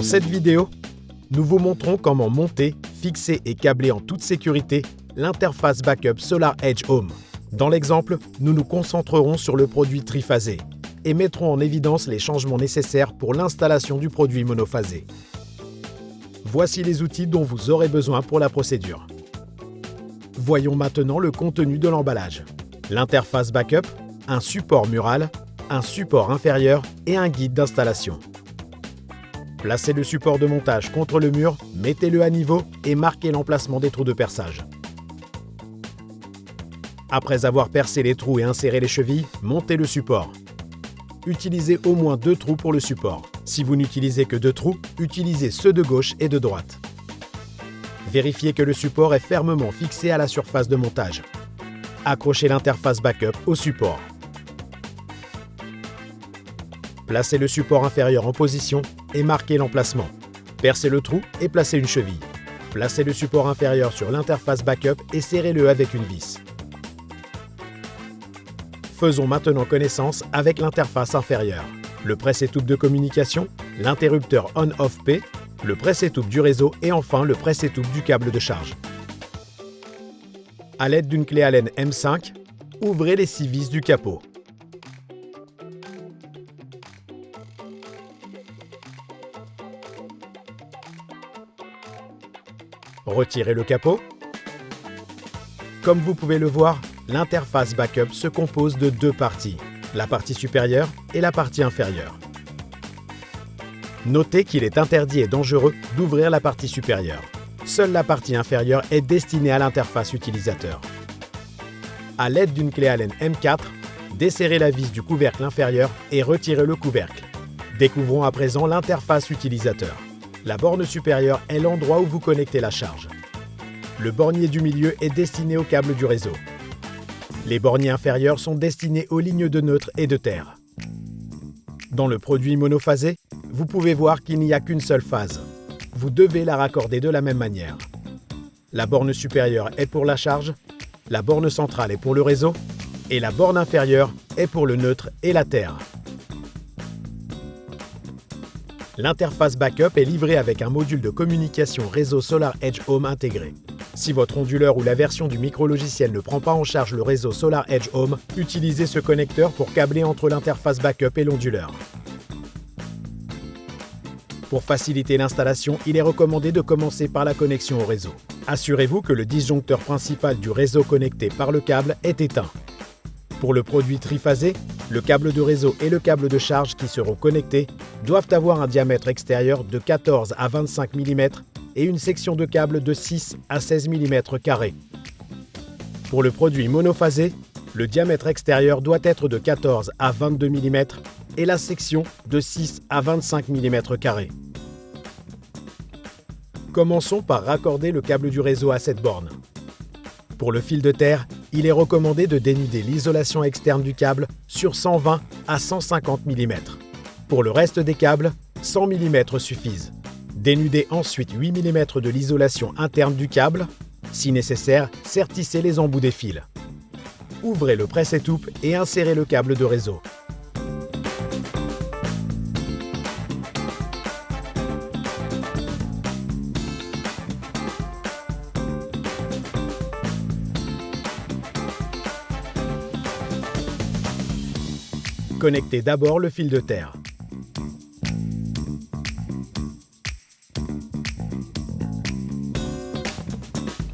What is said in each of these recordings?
cette vidéo, nous vous montrons comment monter, fixer et câbler en toute sécurité l'interface backup SolarEdge Home. Dans l'exemple, nous nous concentrerons sur le produit triphasé et mettrons en évidence les changements nécessaires pour l'installation du produit monophasé. Voici les outils dont vous aurez besoin pour la procédure. Voyons maintenant le contenu de l'emballage. L'interface backup, un support mural, un support inférieur et un guide d'installation. Placez le support de montage contre le mur, mettez-le à niveau et marquez l'emplacement des trous de perçage. Après avoir percé les trous et inséré les chevilles, montez le support. Utilisez au moins 2 trous pour le support. Si vous n'utilisez que 2 trous, utilisez ceux de gauche et de droite. Vérifiez que le support est fermement fixé à la surface de montage. Accrochez l'interface backup au support. Placez le support inférieur en position et marquez l'emplacement. Percez le trou et placez une cheville. Placez le support inférieur sur l'interface backup et serrez-le avec une vis. Faisons maintenant connaissance avec l'interface inférieure. Le presse-étoupe de communication, l'interrupteur on-off-P, le presse-étoupe du réseau et enfin le presse-étoupe du câble de charge. À l'aide d'une clé Allen M5, ouvrez les 6 vis du capot. Retirez le capot. Comme vous pouvez le voir, l'interface backup se compose de 2 parties, la partie supérieure et la partie inférieure. Notez qu'il est interdit et dangereux d'ouvrir la partie supérieure. Seule la partie inférieure est destinée à l'interface utilisateur. À l'aide d'une clé Allen M4, desserrez la vis du couvercle inférieur et retirez le couvercle. Découvrons à présent l'interface utilisateur. La borne supérieure est l'endroit où vous connectez la charge. Le bornier du milieu est destiné au câble du réseau. Les borniers inférieurs sont destinés aux lignes de neutre et de terre. Dans le produit monophasé, vous pouvez voir qu'il n'y a qu'une seule phase. Vous devez la raccorder de la même manière. La borne supérieure est pour la charge, la borne centrale est pour le réseau et la borne inférieure est pour le neutre et la terre. L'interface backup est livrée avec un module de communication réseau SolarEdge Home intégré. Si votre onduleur ou la version du micro-logiciel ne prend pas en charge le réseau SolarEdge Home, utilisez ce connecteur pour câbler entre l'interface backup et l'onduleur. Pour faciliter l'installation, il est recommandé de commencer par la connexion au réseau. Assurez-vous que le disjoncteur principal du réseau connecté par le câble est éteint. Pour le produit triphasé, le câble de réseau et le câble de charge qui seront connectés doivent avoir un diamètre extérieur de 14 à 25 mm et une section de câble de 6 à 16 mm carrés. Pour le produit monophasé, le diamètre extérieur doit être de 14 à 22 mm et la section de 6 à 25 mm carrés. Commençons par raccorder le câble du réseau à cette borne. Pour le fil de terre, il est recommandé de dénuder l'isolation externe du câble sur 120 à 150 mm. Pour le reste des câbles, 100 mm suffisent. Dénudez ensuite 8 mm de l'isolation interne du câble. Si nécessaire, sertissez les embouts des fils. Ouvrez le presse-étoupe et insérez le câble de réseau. Connectez d'abord le fil de terre.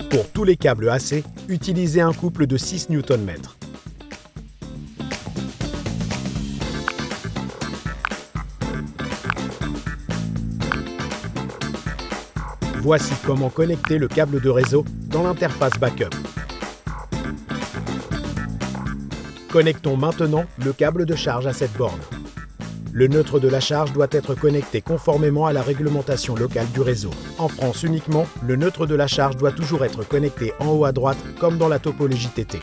Pour tous les câbles AC, utilisez un couple de 6 Nm. Voici comment connecter le câble de réseau dans l'interface backup. Connectons maintenant le câble de charge à cette borne. Le neutre de la charge doit être connecté conformément à la réglementation locale du réseau. En France uniquement, le neutre de la charge doit toujours être connecté en haut à droite comme dans la topologie TT.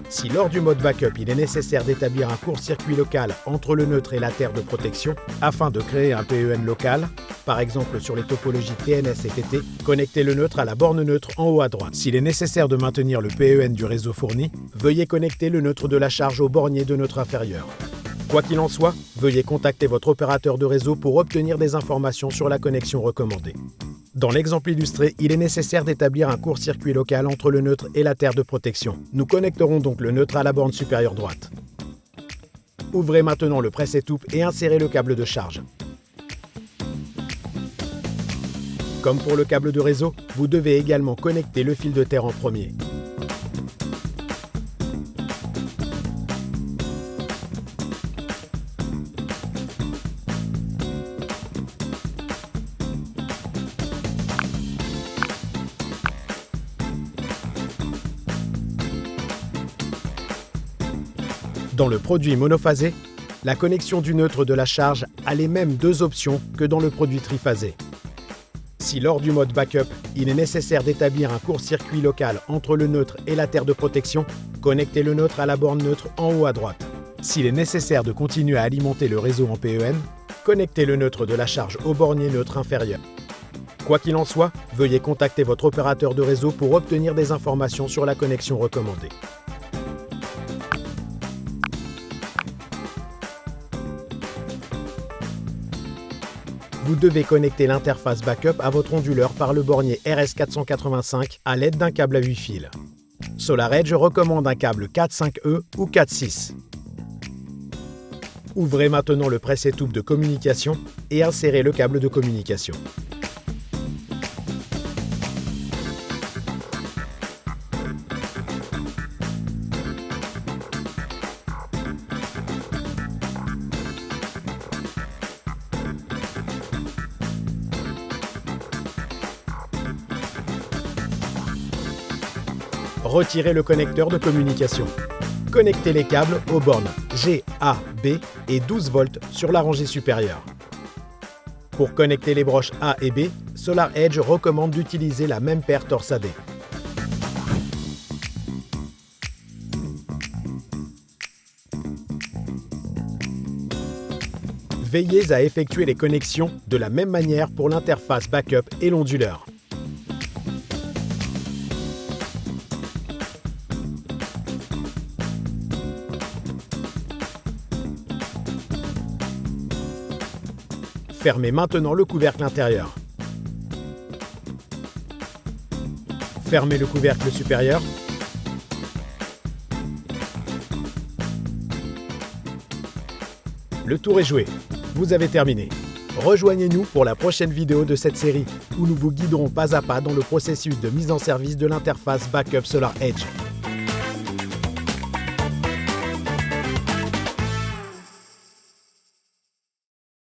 Si lors du mode backup, il est nécessaire d'établir un court-circuit local entre le neutre et la terre de protection afin de créer un PEN local, par exemple sur les topologies TNS et TT, connectez le neutre à la borne neutre en haut à droite. S'il est nécessaire de maintenir le PEN du réseau fourni, veuillez connecter le neutre de la charge au bornier de neutre inférieur. Quoi qu'il en soit, veuillez contacter votre opérateur de réseau pour obtenir des informations sur la connexion recommandée. Dans l'exemple illustré, il est nécessaire d'établir un court-circuit local entre le neutre et la terre de protection. Nous connecterons donc le neutre à la borne supérieure droite. Ouvrez maintenant le presse-étoupe et insérez le câble de charge. Comme pour le câble de réseau, vous devez également connecter le fil de terre en premier. Dans le produit monophasé, la connexion du neutre de la charge a les mêmes deux options que dans le produit triphasé. Si lors du mode backup, il est nécessaire d'établir un court-circuit local entre le neutre et la terre de protection, connectez le neutre à la borne neutre en haut à droite. S'il est nécessaire de continuer à alimenter le réseau en PEN, connectez le neutre de la charge au bornier neutre inférieur. Quoi qu'il en soit, veuillez contacter votre opérateur de réseau pour obtenir des informations sur la connexion recommandée. Vous devez connecter l'interface backup à votre onduleur par le bornier RS485 à l'aide d'un câble à 8 fils. SolarEdge recommande un câble 4.5E ou 4.6. Ouvrez maintenant le presse-étoupe de communication et insérez le câble de communication. Retirez le connecteur de communication. Connectez les câbles aux bornes G, A, B et 12 volts sur la rangée supérieure. Pour connecter les broches A et B, SolarEdge recommande d'utiliser la même paire torsadée. Veillez à effectuer les connexions de la même manière pour l'interface backup et l'onduleur. Fermez maintenant le couvercle intérieur. Fermez le couvercle supérieur. Le tour est joué. Vous avez terminé. Rejoignez-nous pour la prochaine vidéo de cette série où nous vous guiderons pas à pas dans le processus de mise en service de l'interface Backup SolarEdge.